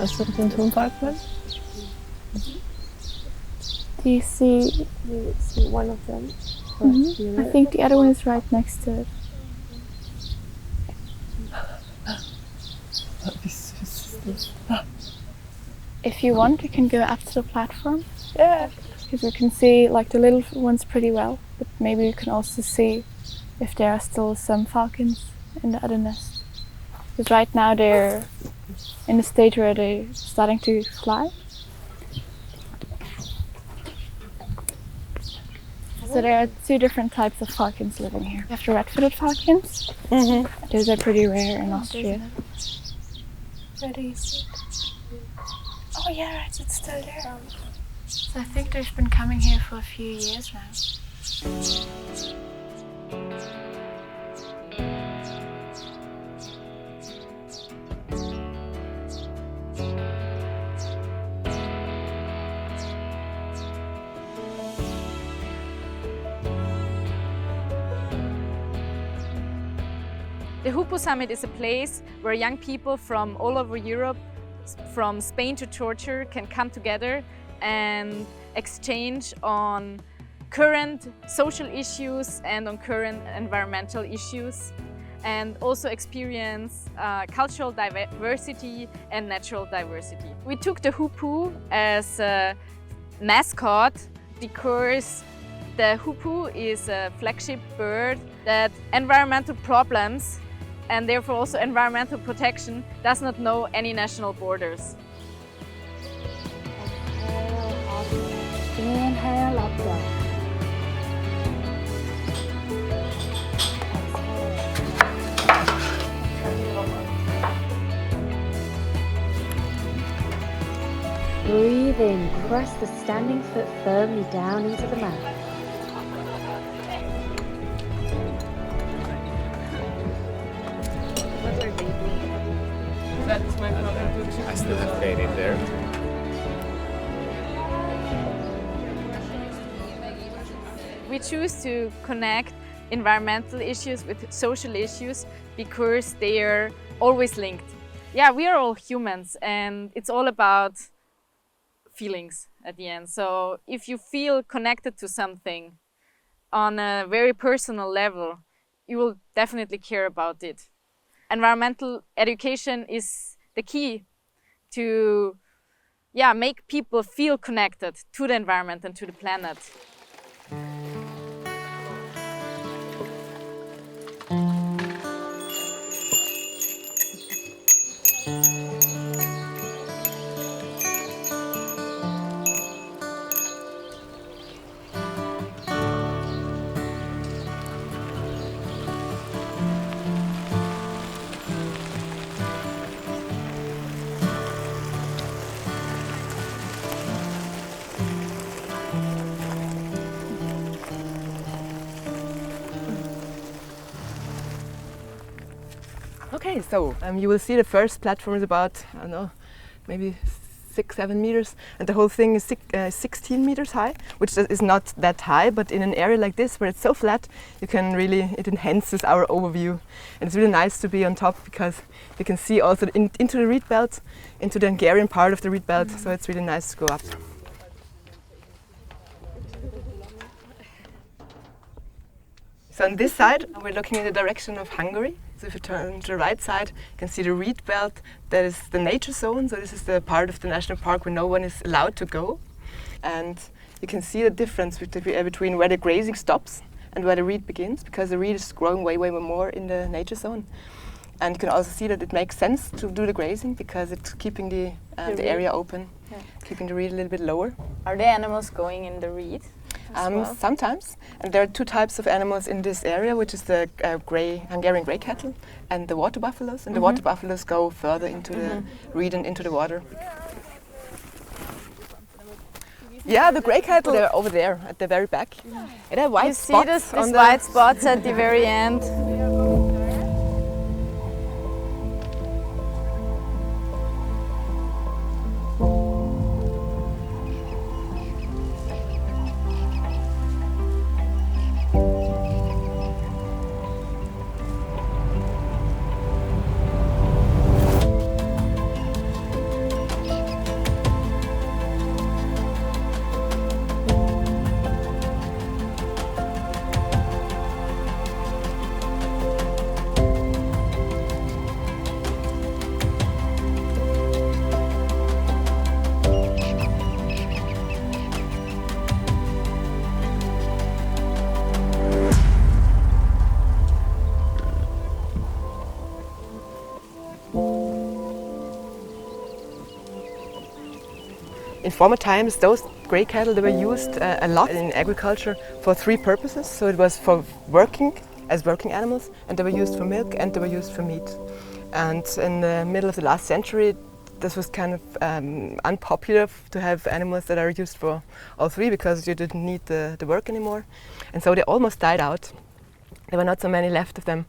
Was ist ein Turmfalken? Do you see One of them. I think the other one is right next to it. Wie süß ist das? If you want, you can go up to the platform. Yeah. Because we can see like the little ones pretty well, but maybe you can also see if there are still some falcons in the other nest. Because right now they're in the stage where they're starting to fly. So there are two different types of falcons living here. You have the red-footed falcons. Those are pretty rare in Austria. Where do you see it? Oh yeah, right, it's still there. So I think they've been coming here for a few years now. The Hoopoe Summit is a place where young people from all over Europe, from Spain to Georgia, can come together and exchange on current social issues and on current environmental issues, and also experience cultural diversity and natural diversity. We took the hoopoe as a mascot because the hoopoe is a flagship bird that environmental problems and therefore also environmental protection does not know any national borders. Inhale, up, down. Breathe in, press the standing foot firmly down into the mat. I still have Paede there. We choose to connect environmental issues with social issues because they are always linked. Yeah, we are all humans and it's all about feelings at the end. So if you feel connected to something on a very personal level, you will definitely care about it. Environmental education is the key to make people feel connected to the environment and to the planet. Okay, so you will see the first platform is about, I don't know, maybe 6-7 meters, and the whole thing is 16 meters high, which is not that high, but in an area like this where it's so flat, you can really, it enhances our overview. And it's really nice to be on top because you can see also into the reed belt, into the Hungarian part of the reed belt, so it's really nice to go up. So on this side, we're looking in the direction of Hungary. So if you turn to the right side, you can see the reed belt. That is the nature zone. So this is the part of the national park where no one is allowed to go. And you can see the difference between where the grazing stops and where the reed begins, because the reed is growing way more in the nature zone. And you can also see that it makes sense to do the grazing because it's keeping the area open, keeping the reed a little bit lower. Are the animals going in the reed? Sometimes, and there are two types of animals in this area, which is the Hungarian grey cattle and the water buffaloes. And the water buffaloes go further into the reed and into the water. Yeah, the grey cattle, they're over there at the very back. It have white spots. See these white spots at the very end? In former times, those grey cattle, they were used a lot in agriculture for three purposes. So it was for working, as working animals, and they were used for milk, and they were used for meat. And in the middle of the last century, this was kind of unpopular to have animals that are used for all three, because you didn't need the work anymore. And so they almost died out. There were not so many left of them,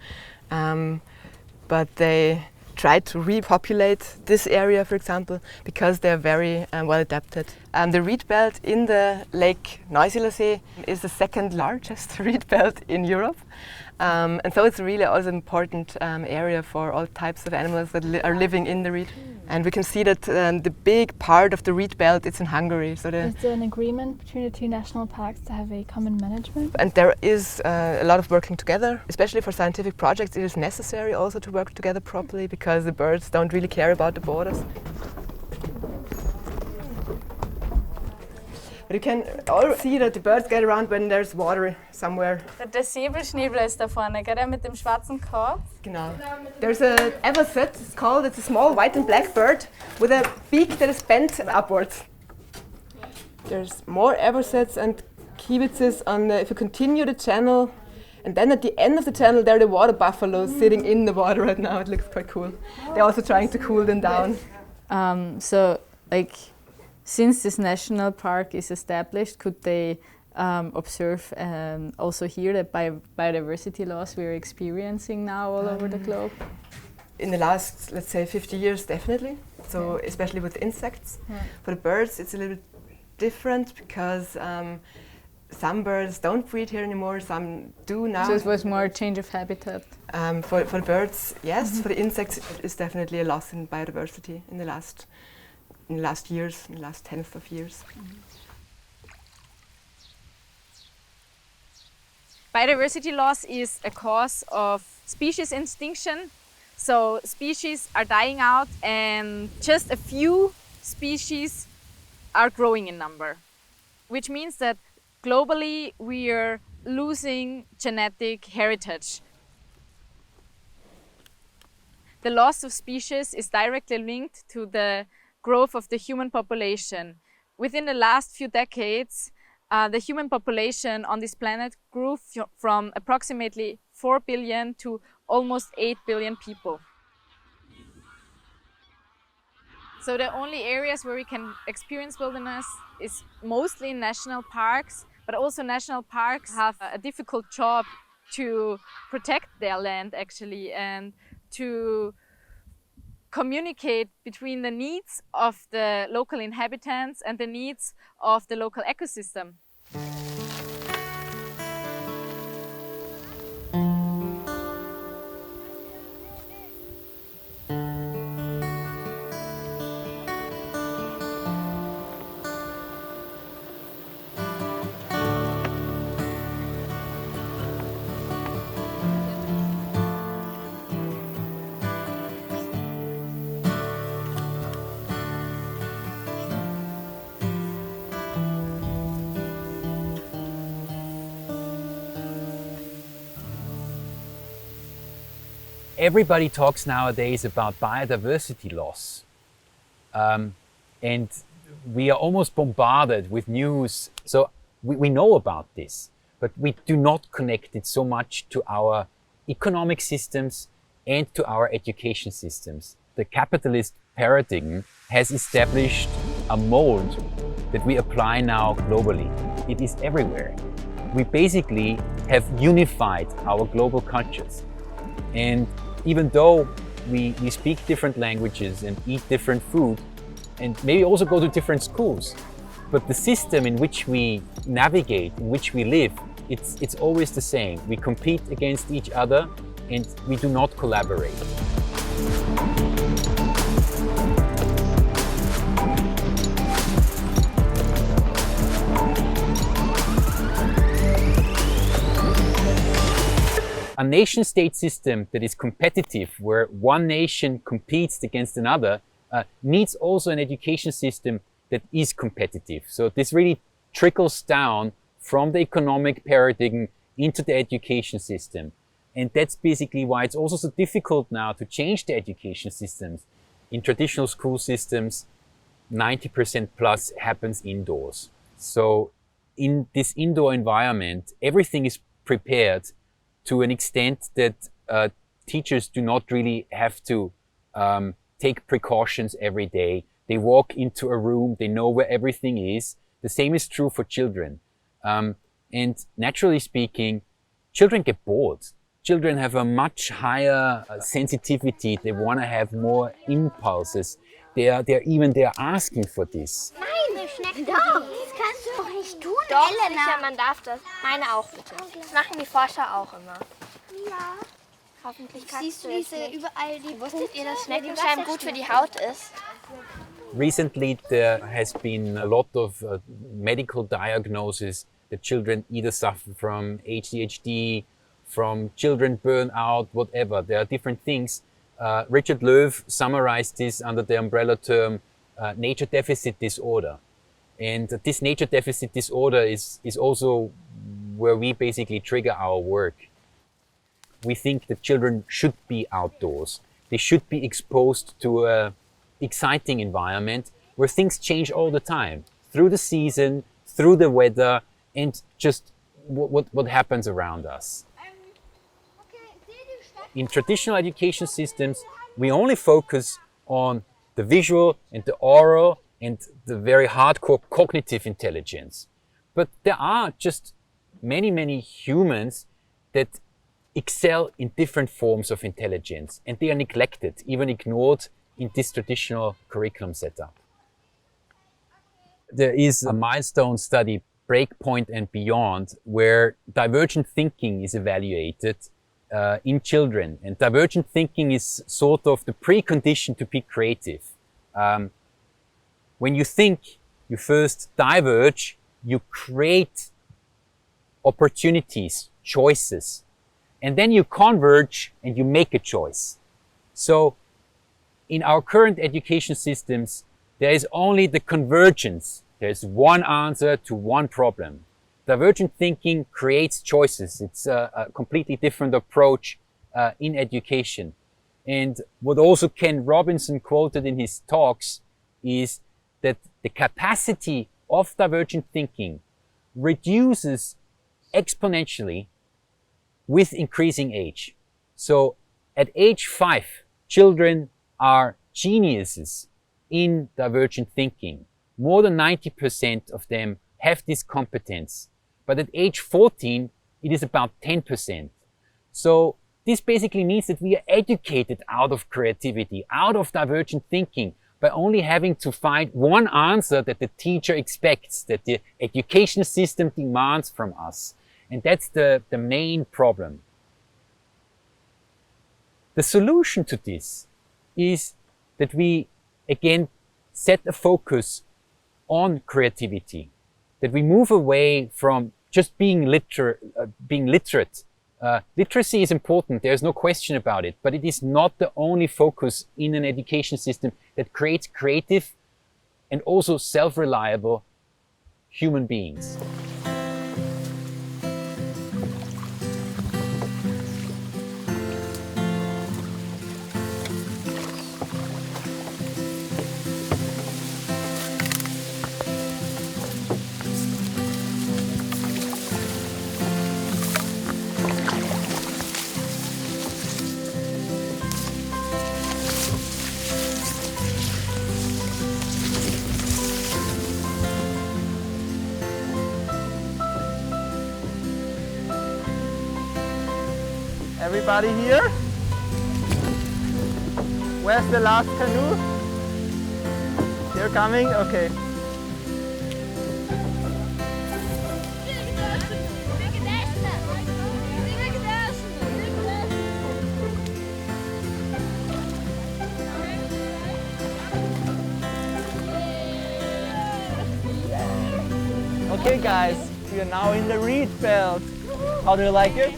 but they tried to repopulate this area, for example, because they're very well adapted. The reed belt in the Lake Neusiedlersee is the second largest reed belt in Europe. And so it's really also an important area for all types of animals that are living in the reed. And we can see that the big part of the reed belt is in Hungary. So Is there an agreement between the two national parks to have a common management? And there is a lot of working together, especially for scientific projects. It is necessary also to work together properly, because the birds don't really care about the borders. But you can all see that the birds get around when there's water somewhere. Der Säbelschnäbler ist da vorne, gell? Der mit dem schwarzen Kopf. Genau. There's a everset, it's called. It's a small white and black bird with a beak that is bent upwards. There's more eversets and kibitzes on if you continue the channel, and then at the end of the channel there are the water buffaloes sitting in the water right now. It looks quite cool. They're also trying to cool them down. Since this national park is established, could they observe also here the biodiversity loss we're experiencing now all over the globe? In the last, let's say, 50 years, definitely. So especially with insects. For the birds, it's a little bit different, because some birds don't breed here anymore, some do now. So it was more a change of habitat? For the birds, yes. For the insects, it's definitely a loss in biodiversity in the last years, in the last tens of years. Biodiversity loss is a cause of species extinction. So species are dying out and just a few species are growing in number, which means that globally we are losing genetic heritage. The loss of species is directly linked to the growth of the human population. Within the last few decades, the human population on this planet grew from approximately 4 billion to almost 8 billion people. So the only areas where we can experience wilderness is mostly in national parks, but also national parks have a difficult job to protect their land actually, and to communicate between the needs of the local inhabitants and the needs of the local ecosystem. Everybody talks nowadays about biodiversity loss. And we are almost bombarded with news. So we know about this, but we do not connect it so much to our economic systems and to our education systems. The capitalist paradigm has established a mold that we apply now globally. It is everywhere. We basically have unified our global cultures. And even though we speak different languages and eat different food and maybe also go to different schools, but the system in which we navigate, in which we live, it's always the same. We compete against each other and we do not collaborate. A nation-state system that is competitive, where one nation competes against another, needs also an education system that is competitive. So this really trickles down from the economic paradigm into the education system. And that's basically why it's also so difficult now to change the education systems. In traditional school systems, 90% plus happens indoors. So in this indoor environment, everything is prepared to an extent that teachers do not really have to take precautions every day. They walk into a room, they know where everything is. The same is true for children. And naturally speaking, children get bored. Children have a much higher sensitivity. They want to have more impulses. They're asking for this. Nein, Schnecke. Doch, das kannst du doch nicht tun, doch, Elena. Sicher, man darf das. Meine auch, bitte. Das machen die Forscher auch immer. Ja. Hoffentlich kannst du es nicht. Überall die Wusstet ihr, dass Schneckenscheiben gut für die Haut ist? Recently, there has been a lot of medical diagnosis that children either suffer from ADHD, from children burnout, whatever. There are different things. Richard Löw summarized this under the umbrella term nature deficit disorder. And this nature deficit disorder is also where we basically trigger our work. We think that children should be outdoors. They should be exposed to an exciting environment where things change all the time, through the season, through the weather, and just what happens around us. In traditional education systems, we only focus on the visual and the oral and the very hardcore cognitive intelligence. But there are just many humans that excel in different forms of intelligence, and they are neglected, even ignored in this traditional curriculum setup. There is a milestone study, Breakpoint and Beyond, where divergent thinking is evaluated in children. And divergent thinking is sort of the precondition to be creative. When you think, you first diverge, you create opportunities, choices, and then you converge and you make a choice. So in our current education systems, there is only the convergence. There's one answer to one problem. Divergent thinking creates choices. It's a completely different approach in education. And what also Ken Robinson quoted in his talks is that the capacity of divergent thinking reduces exponentially with increasing age. So at age 5, children are geniuses in divergent thinking. More than 90% of them have this competence. But at age 14, it is about 10%. So this basically means that we are educated out of creativity, out of divergent thinking, by only having to find one answer that the teacher expects, that the education system demands from us. And that's the main problem. The solution to this is that we, again, set a focus on creativity, that we move away from just being literate. Literacy is important, there's no question about it, but it is not the only focus in an education system that creates creative and also self-reliable human beings. Everybody here? Where's the last canoe? They're coming? Okay. Okay guys, we are now in the reed belt. How do you like it?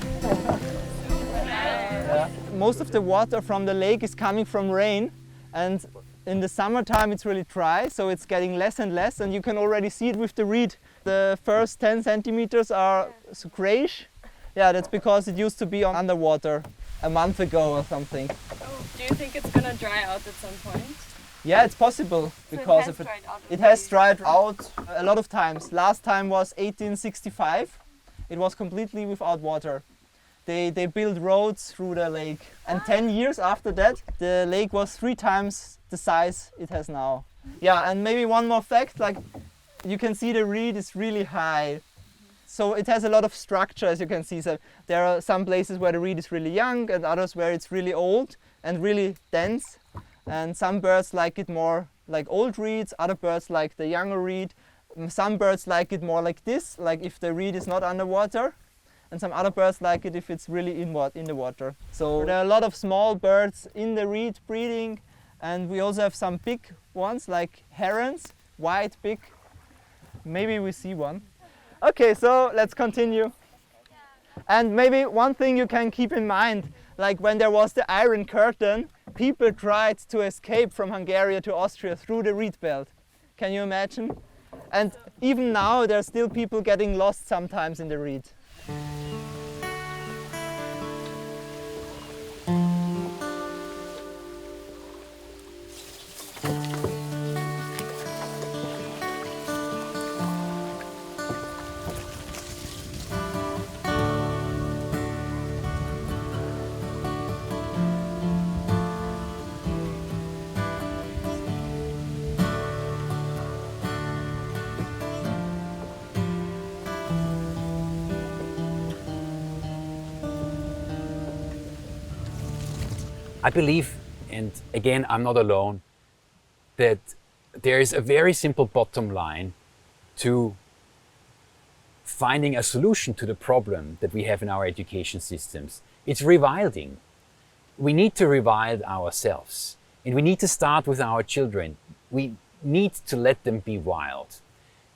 Most of the water from the lake is coming from rain, and in the summertime it's really dry, so it's getting less and less, and you can already see it with the reed. The first 10 centimeters are grayish. Yeah, that's because it used to be underwater a month ago or something. Oh, do you think it's gonna dry out at some point? Yeah, it's possible because of it. It has dried out a lot of times. Last time was 1865. It was completely without water. They built roads through the lake. And 10 years after that, the lake was 3 times the size it has now. Yeah, and maybe one more fact, like you can see the reed is really high. So it has a lot of structure, as you can see. So there are some places where the reed is really young and others where it's really old and really dense. And some birds like it more like old reeds, other birds like the younger reed. Some birds like it more like this, like if the reed is not underwater. And some other birds like it if it's really in the water. So there are a lot of small birds in the reed breeding. And we also have some big ones like herons, white, big. Maybe we see one. Okay, so let's continue. And maybe one thing you can keep in mind, like when there was the Iron Curtain, people tried to escape from Hungary to Austria through the reed belt. Can you imagine? And even now there are still people getting lost sometimes in the reed. I believe, and again, I'm not alone, that there is a very simple bottom line to finding a solution to the problem that we have in our education systems. It's rewilding. We need to rewild ourselves, and we need to start with our children. We need to let them be wild.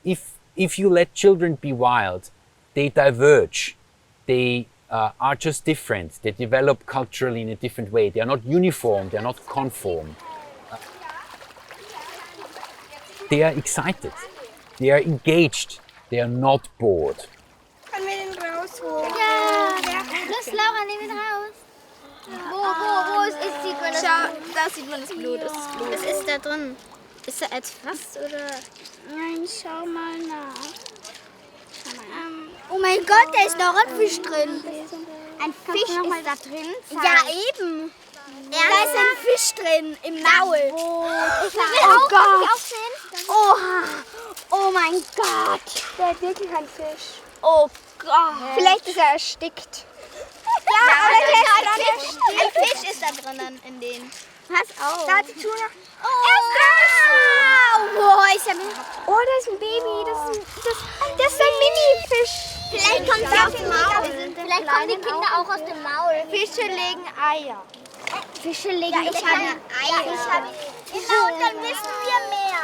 If you let children be wild, they diverge. They are just different. They develop culturally in a different way. They are not uniform, they are not conform. They are excited, they are engaged, they are not bored. Können wir den rausholen? Ja, los Laura, nehm ihn raus. Wo sieht man das Blut? Da sieht man das Blut, das ist Blut. Was ist da drin? Ist da etwas oder? Nein, schau mal nach. Oh mein Gott, da ist noch ein Fisch drin. Ein Fisch ist da drin? Ja, eben. Da ist ein Fisch drin im Maul. Ich will auch sehen. Oh mein Gott. Der hat wirklich ein Fisch. Oh Gott. Vielleicht ist er erstickt. Ja, oder ein Fisch ist da drinnen in den. Pass auf. Da hat die Tuna. Oh, da ist ein Baby. Das ist ein Mini-Fisch. Vielleicht kommt es aus dem Maul. Vielleicht kommen die Kinder auch aus dem Maul. Fische legen Eier. Fische legen Eier. Genau, und dann wissen wir mehr.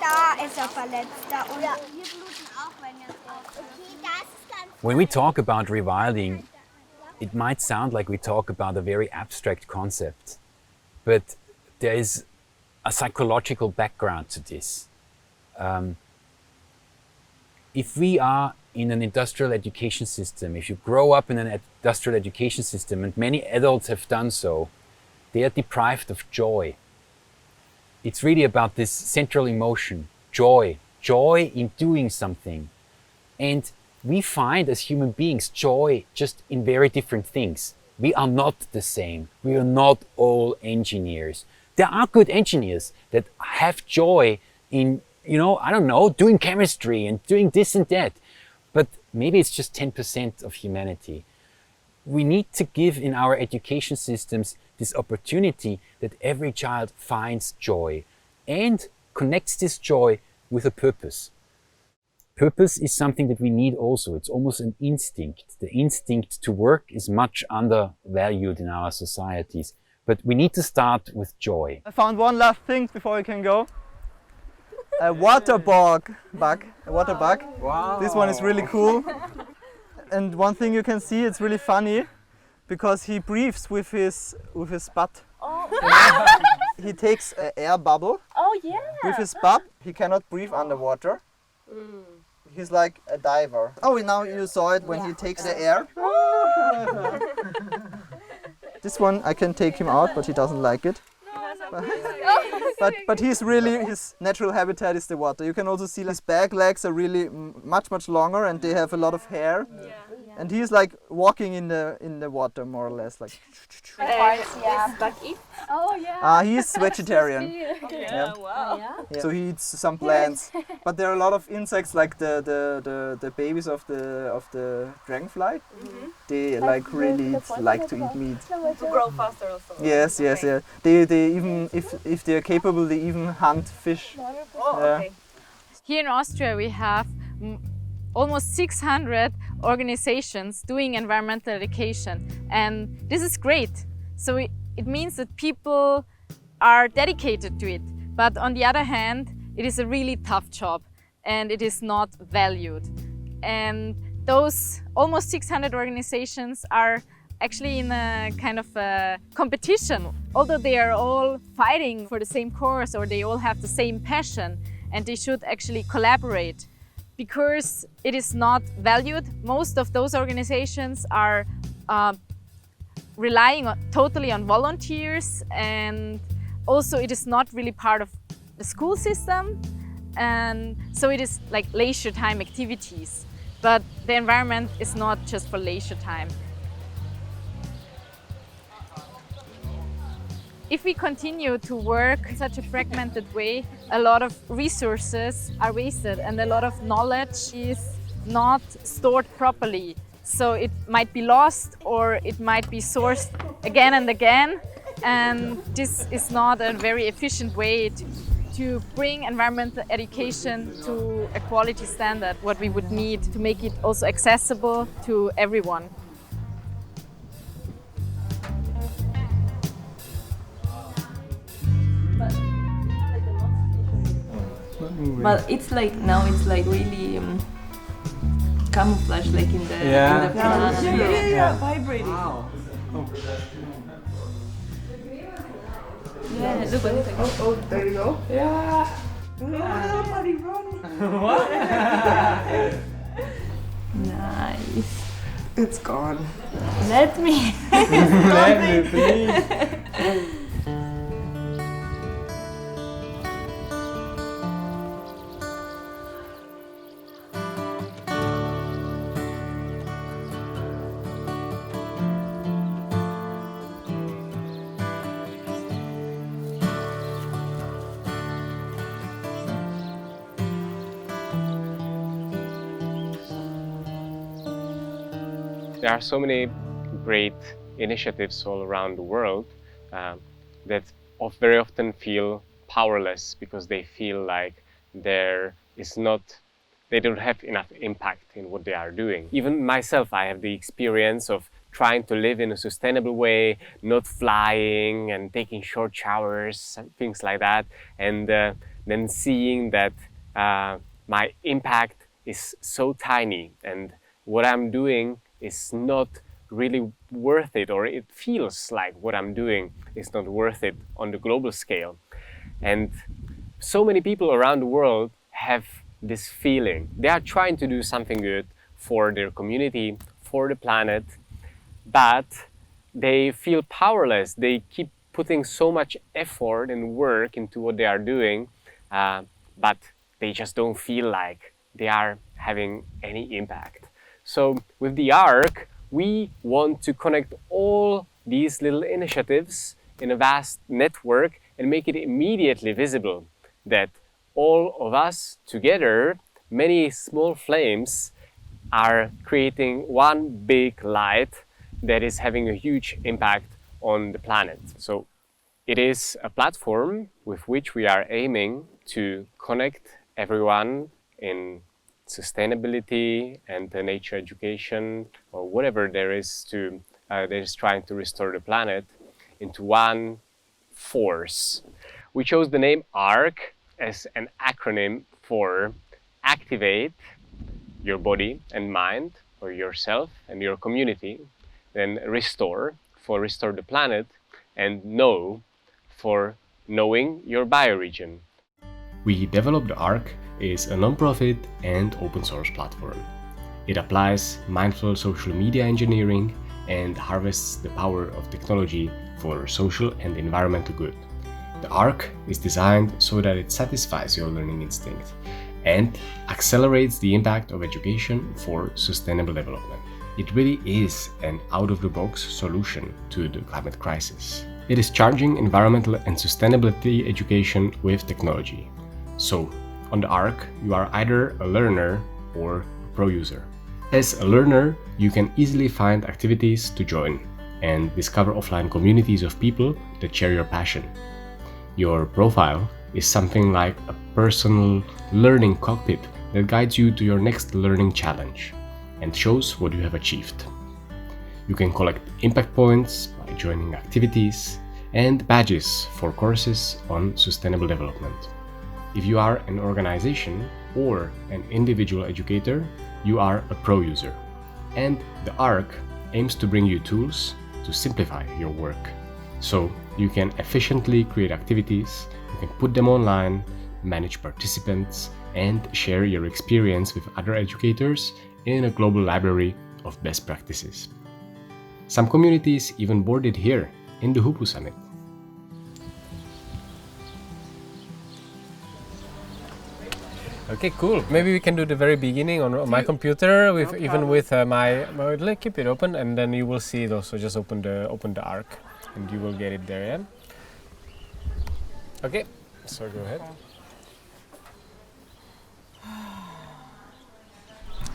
Da ist er verletzt. Da unten. Wir bluten auch, wenn wir es aufhören. Okay, das ist ganz. When we talk about rewilding, it might sound like we talk about a very abstract concept, but there is a psychological background to this. If we are in an industrial education system, if you grow up in an industrial education system, and many adults have done so, they are deprived of joy. It's really about this central emotion, joy in doing something. And we find as human beings joy just in very different things. We are not the same. We are not all engineers. There are good engineers that have joy in, I don't know, doing chemistry and doing this and that. But maybe it's just 10% of humanity. We need to give in our education systems this opportunity that every child finds joy and connects this joy with a purpose. Purpose is something that we need also. It's almost an instinct. The instinct to work is much undervalued in our societies. But we need to start with joy. I found one last thing before we can go. A water bug. Wow. This one is really cool. And one thing you can see, it's really funny because he breathes with his butt. Oh. He takes an air bubble with his butt. He cannot breathe underwater. He's like a diver. Oh, now you saw it when he takes the air. This one I can take him out, but he doesn't like it. But he's really, his natural habitat is the water. You can also see his back legs are really much longer, and they have a lot of hair. And he's like walking in the water, more or less, like. He's vegetarian. Yeah. So he eats some plants, but there are a lot of insects, like the babies of the dragonfly. They like really like to eat meat. To grow faster also. Yes. They even, if they are capable, they even hunt fish. Here in Austria we have almost 600 organizations doing environmental education, and this is great. So it means that people are dedicated to it, but on the other hand, it is a really tough job and it is not valued. And those almost 600 organizations are actually in a kind of a competition, although they are all fighting for the same cause or they all have the same passion, and they should actually collaborate. Because it is not valued, most of those organizations are relying totally on volunteers, and also it is not really part of the school system, and so it is like leisure time activities. But the environment is not just for leisure time. If we continue to work in such a fragmented way, a lot of resources are wasted and a lot of knowledge is not stored properly. So it might be lost or it might be sourced again and again. And this is not a very efficient way to bring environmental education to a quality standard, what we would need to make it also accessible to everyone. But it's like now it's like really camouflage, like in the plan. Yeah, vibrating. Wow. Yeah, look what it's like. Oh, there you go. Yeah. Nobody run. What? Nice. It's gone. Let me. Let me, please. There are so many great initiatives all around the world that very often feel powerless because they feel like they don't have enough impact in what they are doing. Even myself, I have the experience of trying to live in a sustainable way, not flying and taking short showers, things like that, and then seeing that my impact is so tiny and what I'm doing is not really worth it, or it feels like what I'm doing is not worth it on the global scale. And so many people around the world have this feeling. They are trying to do something good for their community, for the planet, but they feel powerless. They keep putting so much effort and work into what they are doing, but they just don't feel like they are having any impact. So with the ARC, we want to connect all these little initiatives in a vast network and make it immediately visible that all of us together, many small flames, are creating one big light that is having a huge impact on the planet. So it is a platform with which we are aiming to connect everyone in sustainability and nature education, or whatever there is that is trying to restore the planet, into one force. We chose the name ARC as an acronym for activate your body and mind, or yourself and your community, then restore for restore the planet, and know for knowing your bioregion. We developed ARC is a non-profit and open source platform. It applies mindful social media engineering and harvests the power of technology for social and environmental good. The Ark is designed so that it satisfies your learning instinct and accelerates the impact of education for sustainable development. It really is an out-of-the-box solution to the climate crisis. It is charging environmental and sustainability education with technology. So, on the Ark, you are either a learner or a pro-user. As a learner, you can easily find activities to join and discover offline communities of people that share your passion. Your profile is something like a personal learning cockpit that guides you to your next learning challenge and shows what you have achieved. You can collect impact points by joining activities and badges for courses on sustainable development. If you are an organization or an individual educator, you are a pro-user. And the Ark aims to bring you tools to simplify your work. So you can efficiently create activities, you can put them online, manage participants, and share your experience with other educators in a global library of best practices. Some communities even boarded here in the Hoopu Summit. Okay, cool. Maybe we can do the very beginning on my computer, with my. Let's keep it open, and then you will see it also. Just open the Ark, and you will get it there. Yeah. Okay. So go ahead.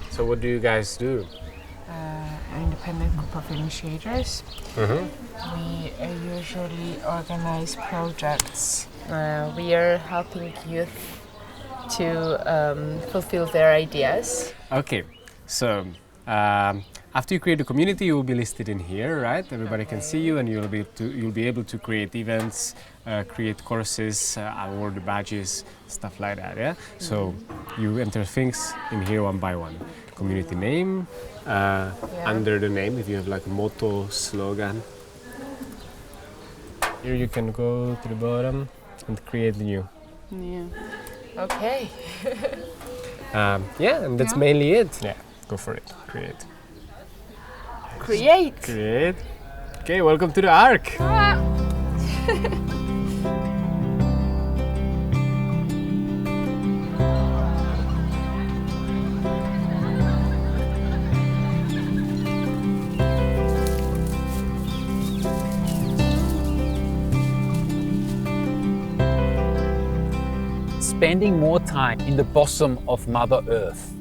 So what do you guys do? An independent group of initiators. We usually organize projects. We are helping youth to fulfill their ideas. Okay, so after you create a community, you will be listed in here, right? Everybody can see you, and you'll be able to create events, create courses, award badges, stuff like that. Yeah. So you enter things in here one by one. Community name, under the name, if you have like a motto, slogan. Here you can go to the bottom and create the new. Yeah. Okay. Yeah, and that's mainly it. Yeah, go for it. Create. Create. Create. Okay, welcome to the Ark. Spending more time in the bosom of Mother Earth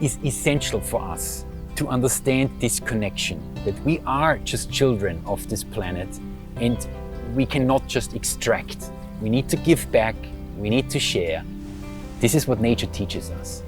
is essential for us to understand this connection, that we are just children of this planet and we cannot just extract. We need to give back, we need to share. This is what nature teaches us.